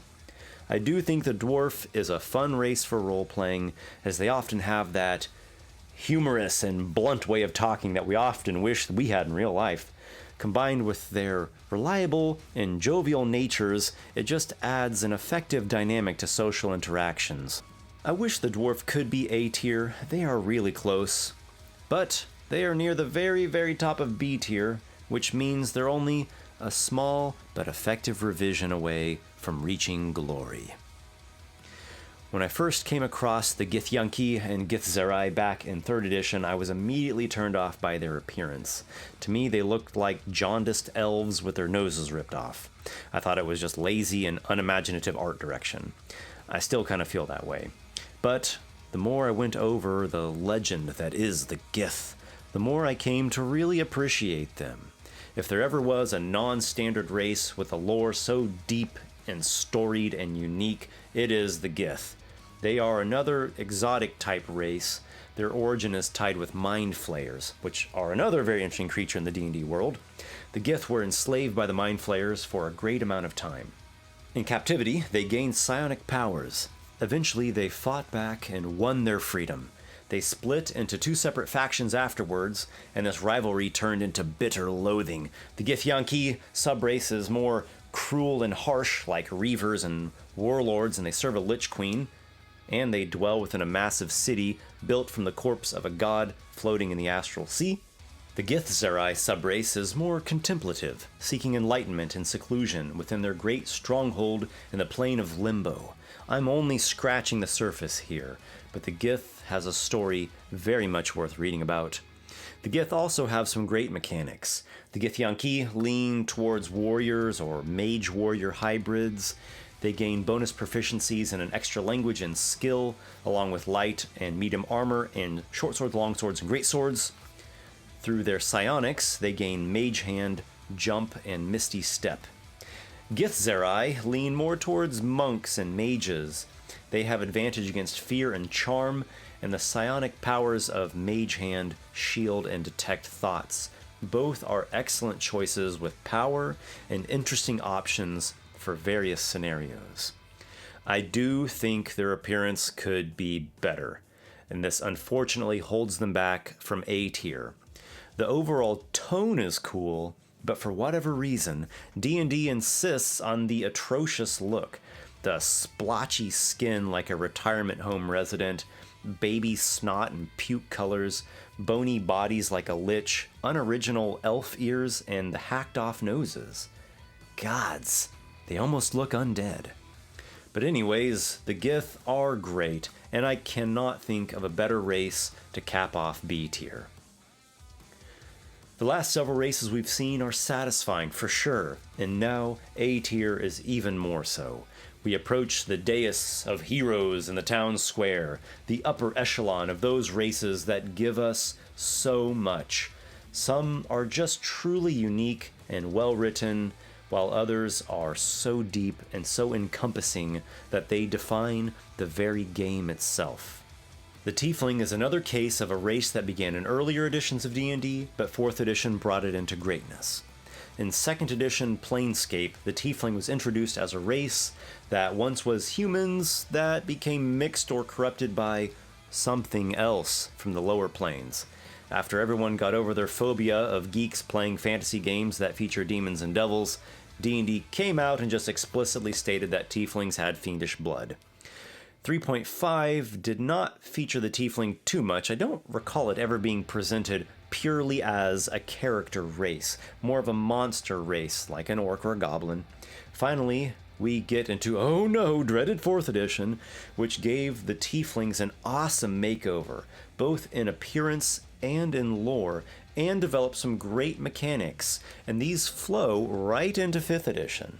I do think the dwarf is a fun race for role-playing, as they often have that humorous and blunt way of talking that we often wish we had in real life. Combined with their reliable and jovial natures, it just adds an effective dynamic to social interactions. I wish the dwarf could be A tier, they are really close. But they are near the very, very top of B tier, which means they're only a small but effective revision away from reaching glory. When I first came across the Githyanki and Githzerai back in 3rd edition, I was immediately turned off by their appearance. To me, they looked like jaundiced elves with their noses ripped off. I thought it was just lazy and unimaginative art direction. I still kind of feel that way. But the more I went over the legend that is the Gith, the more I came to really appreciate them. If there ever was a non-standard race with a lore so deep and storied and unique, it is the Gith. They are another exotic type race. Their origin is tied with mind flayers, which are another very interesting creature in the D&D world. The Gith were enslaved by the mind flayers for a great amount of time. In captivity, they gained psionic powers. Eventually, they fought back and won their freedom. They split into 2 separate factions afterwards, and this rivalry turned into bitter loathing. The Githyanki subrace is more cruel and harsh, like reavers and warlords, and they serve a lich queen. And they dwell within a massive city built from the corpse of a god floating in the astral sea. The Githzerai subrace is more contemplative, seeking enlightenment and seclusion within their great stronghold in the plane of limbo. I'm only scratching the surface here, but the Gith has a story very much worth reading about. The Gith also have some great mechanics. The Githyanki lean towards warriors or mage-warrior hybrids. They gain bonus proficiencies in an extra language and skill, along with light and medium armor and short swords, long swords, and great swords. Through their psionics, they gain mage hand, jump, and misty step. Githzerai lean more towards monks and mages. They have advantage against fear and charm, and the psionic powers of mage hand, shield, and detect thoughts. Both are excellent choices with power and interesting options for various scenarios. I do think their appearance could be better, and this unfortunately holds them back from A tier. The overall tone is cool, but for whatever reason, D&D insists on the atrocious look. The splotchy skin like a retirement home resident, baby snot and puke colors, bony bodies like a lich, unoriginal elf ears, and the hacked-off noses. Gods, they almost look undead. But anyways, the Gith are great, and I cannot think of a better race to cap off B tier. The last several races we've seen are satisfying for sure, and now A tier is even more so. We approach the dais of heroes in the town square, the upper echelon of those races that give us so much. Some are just truly unique and well written, while others are so deep and so encompassing that they define the very game itself. The Tiefling is another case of a race that began in earlier editions of D&D, but 4th edition brought it into greatness. In 2nd edition Planescape, the Tiefling was introduced as a race that once was humans that became mixed or corrupted by something else from the lower planes. After everyone got over their phobia of geeks playing fantasy games that feature demons and devils, D&D came out and just explicitly stated that Tieflings had fiendish blood. 3.5 did not feature the Tiefling too much. I don't recall it ever being presented purely as a character race, more of a monster race like an orc or a goblin. Finally, we get into, oh no, dreaded 4th edition, which gave the Tieflings an awesome makeover, both in appearance and in lore, and develop some great mechanics, and these flow right into 5th edition.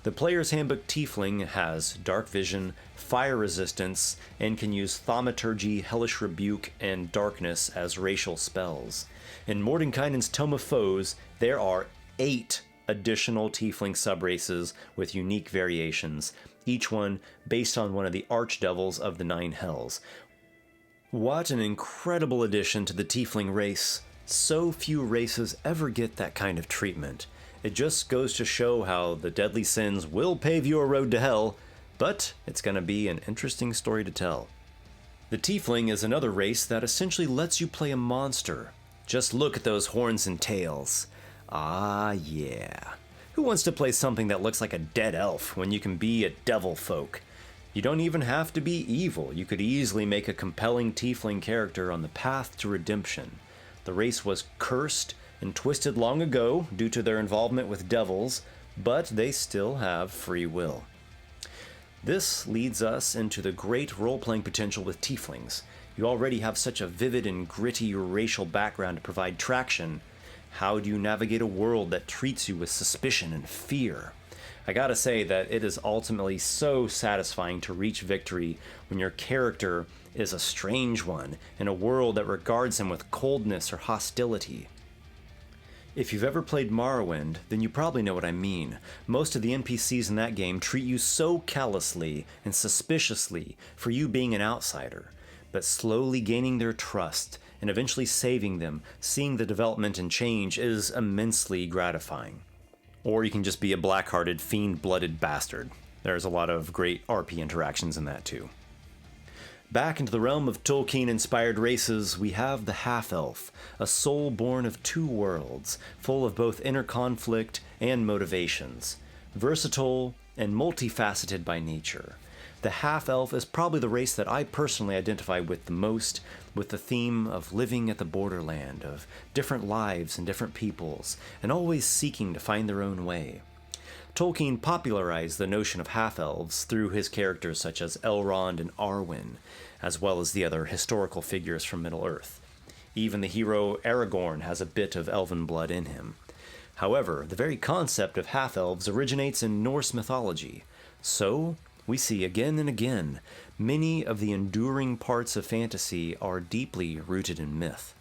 The Player's Handbook Tiefling has Dark Vision, Fire Resistance, and can use Thaumaturgy, Hellish Rebuke, and Darkness as racial spells. In Mordenkainen's Tome of Foes, there are 8 additional Tiefling subraces with unique variations, each one based on one of the archdevils of the 9 hells. What an incredible addition to the Tiefling race. So few races ever get that kind of treatment. It just goes to show how the deadly sins will pave you a road to hell, but it's going to be an interesting story to tell. The Tiefling is another race that essentially lets you play a monster. Just look at those horns and tails. Ah, yeah. Who wants to play something that looks like a dead elf when you can be a devil folk? You don't even have to be evil. You could easily make a compelling Tiefling character on the path to redemption. The race was cursed and twisted long ago due to their involvement with devils, but they still have free will. This leads us into the great role-playing potential with Tieflings. You already have such a vivid and gritty racial background to provide traction. How do you navigate a world that treats you with suspicion and fear? I gotta say that it is ultimately so satisfying to reach victory when your character is a strange one in a world that regards him with coldness or hostility. If you've ever played Morrowind, then you probably know what I mean. Most of the NPCs in that game treat you so callously and suspiciously for you being an outsider, but slowly gaining their trust and eventually saving them, seeing the development and change is immensely gratifying. Or you can just be a black-hearted, fiend-blooded bastard. There's a lot of great RP interactions in that too. Back into the realm of Tolkien-inspired races, we have the Half-Elf, a soul born of 2 worlds, full of both inner conflict and motivations. Versatile and multifaceted by nature. The Half-Elf is probably the race that I personally identify with the most, with the theme of living at the borderland, of different lives and different peoples, and always seeking to find their own way. Tolkien popularized the notion of half-elves through his characters such as Elrond and Arwen, as well as the other historical figures from Middle-earth. Even the hero Aragorn has a bit of elven blood in him. However, the very concept of half-elves originates in Norse mythology. So, we see again and again, many of the enduring parts of fantasy are deeply rooted in myth.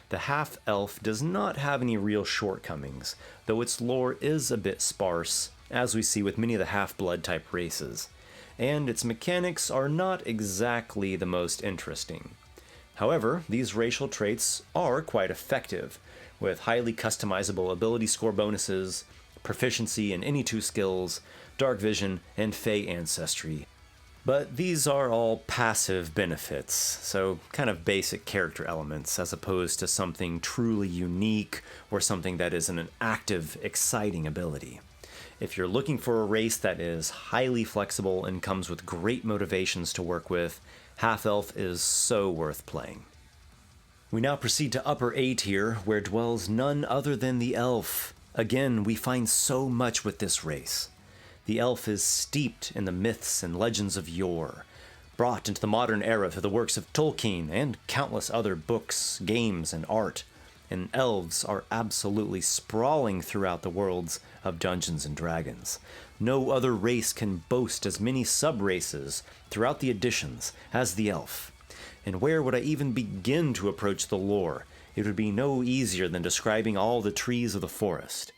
The half-elf does not have any real shortcomings, though its lore is a bit sparse, as we see with many of the half-blood type races, and its mechanics are not exactly the most interesting. However, these racial traits are quite effective, with highly customizable ability score bonuses, proficiency in any 2 skills, dark vision, and fey ancestry. But these are all passive benefits, so kind of basic character elements as opposed to something truly unique or something that is an active, exciting ability. If you're looking for a race that is highly flexible and comes with great motivations to work with, Half-Elf is so worth playing. We now proceed to Upper A tier, where dwells none other than the Elf. Again, we find so much with this race. The elf is steeped in the myths and legends of yore, brought into the modern era through the works of Tolkien and countless other books, games, and art, and elves are absolutely sprawling throughout the worlds of Dungeons & Dragons. No other race can boast as many sub-races throughout the editions as the elf. And where would I even begin to approach the lore? It would be no easier than describing all the trees of the forest.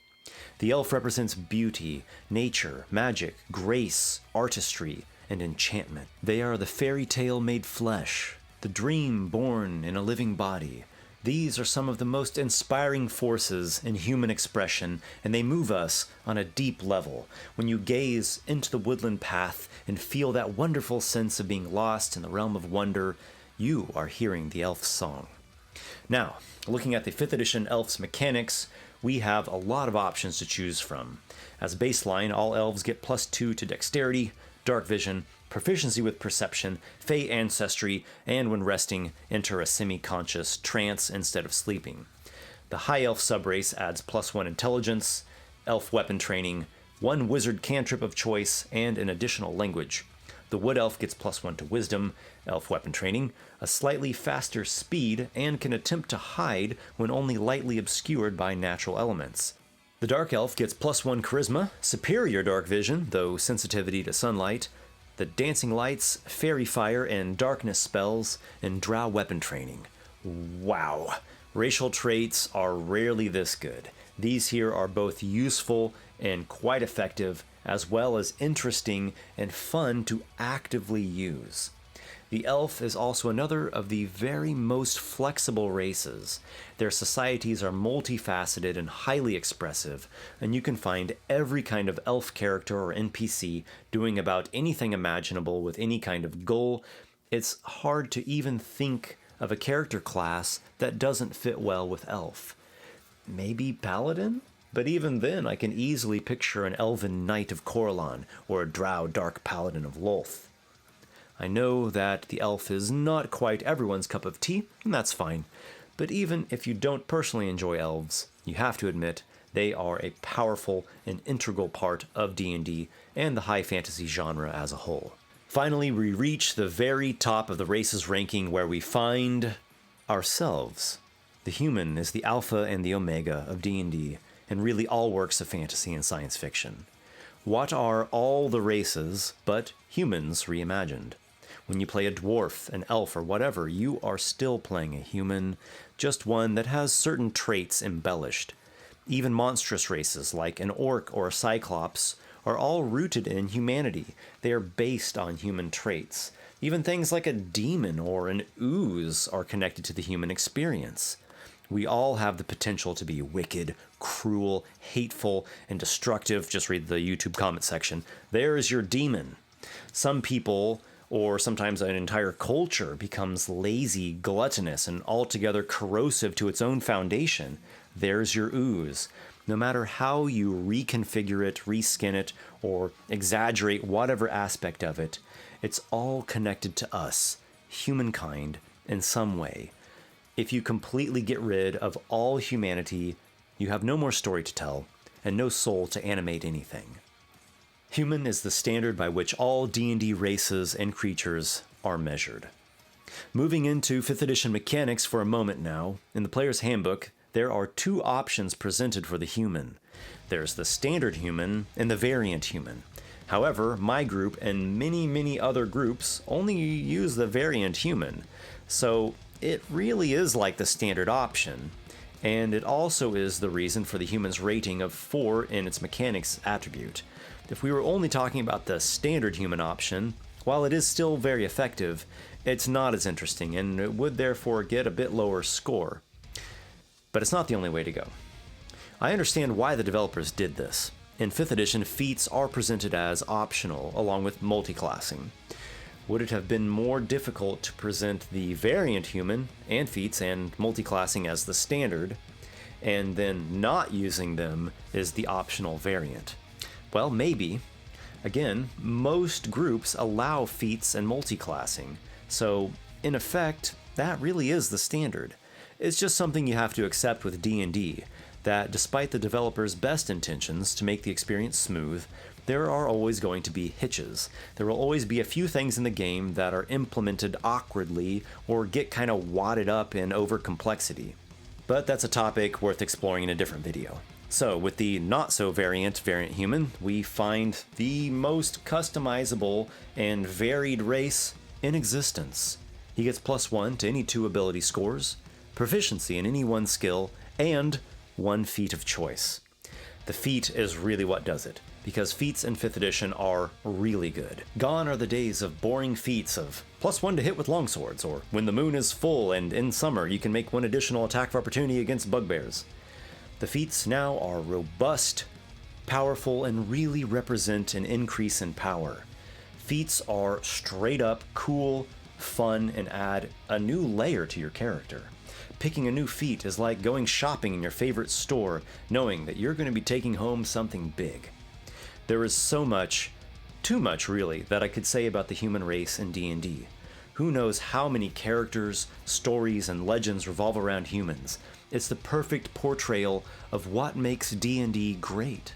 The elf represents beauty, nature, magic, grace, artistry, and enchantment. They are the fairy tale made flesh, the dream born in a living body. These are some of the most inspiring forces in human expression, and they move us on a deep level. When you gaze into the woodland path and feel that wonderful sense of being lost in the realm of wonder, you are hearing the elf's song. Now, looking at the 5th edition elf's mechanics, we have a lot of options to choose from. As baseline, all elves get +2 to dexterity, dark vision, proficiency with perception, fey ancestry, and when resting, enter a semi-conscious trance instead of sleeping. The high elf subrace adds +1 intelligence, elf weapon training, 1 wizard cantrip of choice, and an additional language. The Wood Elf gets +1 to Wisdom, Elf weapon training, a slightly faster speed, and can attempt to hide when only lightly obscured by natural elements. The Dark Elf gets +1 Charisma, superior Dark Vision, though sensitivity to sunlight, the Dancing Lights, Fairy Fire, and Darkness spells, and Drow weapon training. Wow. Racial traits are rarely this good. These here are both useful and quite effective, as well as interesting and fun to actively use. The elf is also another of the very most flexible races. Their societies are multifaceted and highly expressive, and you can find every kind of elf character or NPC doing about anything imaginable with any kind of goal. It's hard to even think of a character class that doesn't fit well with elf. Maybe Paladin? But even then, I can easily picture an Elven Knight of Corellon or a Drow Dark Paladin of Lolth. I know that the elf is not quite everyone's cup of tea, and that's fine. But even if you don't personally enjoy elves, you have to admit they are a powerful and integral part of D&D and the high fantasy genre as a whole. Finally, we reach the very top of the races ranking where we find ourselves. The human is the alpha and the omega of D&D, and really all works of fantasy and science fiction. What are all the races but humans reimagined? When you play a dwarf, an elf, or whatever, you are still playing a human, just one that has certain traits embellished. Even monstrous races like an orc or a cyclops are all rooted in humanity. They are based on human traits. Even things like a demon or an ooze are connected to the human experience. We all have the potential to be wicked, cruel, hateful, and destructive. Just read the YouTube comment section. There is your demon. Some people, or sometimes an entire culture, becomes lazy, gluttonous, and altogether corrosive to its own foundation. There's your ooze. No matter how you reconfigure it, reskin it, or exaggerate whatever aspect of it, it's all connected to us, humankind, in some way. If you completely get rid of all humanity, you have no more story to tell, and no soul to animate anything. Human is the standard by which all D&D races and creatures are measured. Moving into 5th edition mechanics for a moment now, in the player's handbook, there are two options presented for the human. There's the standard human and the variant human. However, my group and many other groups only use the variant human, so it really is like the standard option, and it also is the reason for the human's rating of 4 in its mechanics attribute. If we were only talking about the standard human option, while it is still very effective, it's not as interesting, and it would therefore get a bit lower score. But it's not the only way to go. I understand why the developers did this. In 5th edition, feats are presented as optional, along with multiclassing. Would it have been more difficult to present the variant human and feats and multiclassing as the standard, and then not using them as the optional variant? Well, maybe. Again, most groups allow feats and multiclassing, so in effect, that really is the standard. It's just something you have to accept with D&D, that despite the developers' best intentions to make the experience smooth, there are always going to be hitches. There will always be a few things in the game that are implemented awkwardly or get kind of wadded up in over complexity. But that's a topic worth exploring in a different video. So with the not so variant human, we find the most customizable and varied race in existence. He gets +1 to any 2 ability scores, proficiency in any 1 skill, and 1 feat of choice. The feat is really what does it, because feats in 5th edition are really good. Gone are the days of boring feats of +1 to hit with longswords, or when the moon is full and in summer you can make 1 additional attack of opportunity against bugbears. The feats now are robust, powerful, and really represent an increase in power. Feats are straight up cool, fun, and add a new layer to your character. Picking a new feat is like going shopping in your favorite store, knowing that you're going to be taking home something big. There is so much, too much really, that I could say about the human race in D&D. Who knows how many characters, stories, and legends revolve around humans. It's the perfect portrayal of what makes D&D great.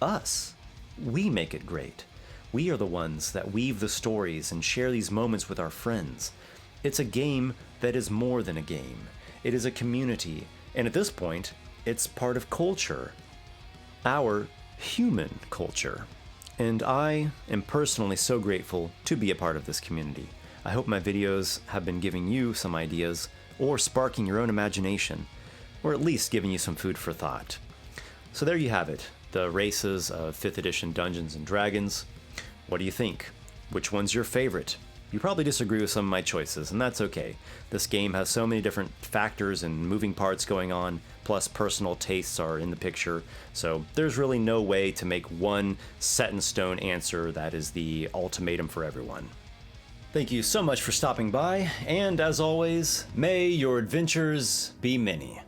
Us. We make it great. We are the ones that weave the stories and share these moments with our friends. It's a game that is more than a game. It is a community, and at this point, it's part of culture. Our human culture. And I am personally so grateful to be a part of this community. I hope my videos have been giving you some ideas, or sparking your own imagination, or at least giving you some food for thought. So there you have it, the races of 5th edition Dungeons & Dragons. What do you think? Which one's your favorite? You probably disagree with some of my choices, and that's okay. This game has so many different factors and moving parts going on, plus personal tastes are in the picture, so there's really no way to make one set-in-stone answer that is the ultimatum for everyone. Thank you so much for stopping by, and as always, may your adventures be many.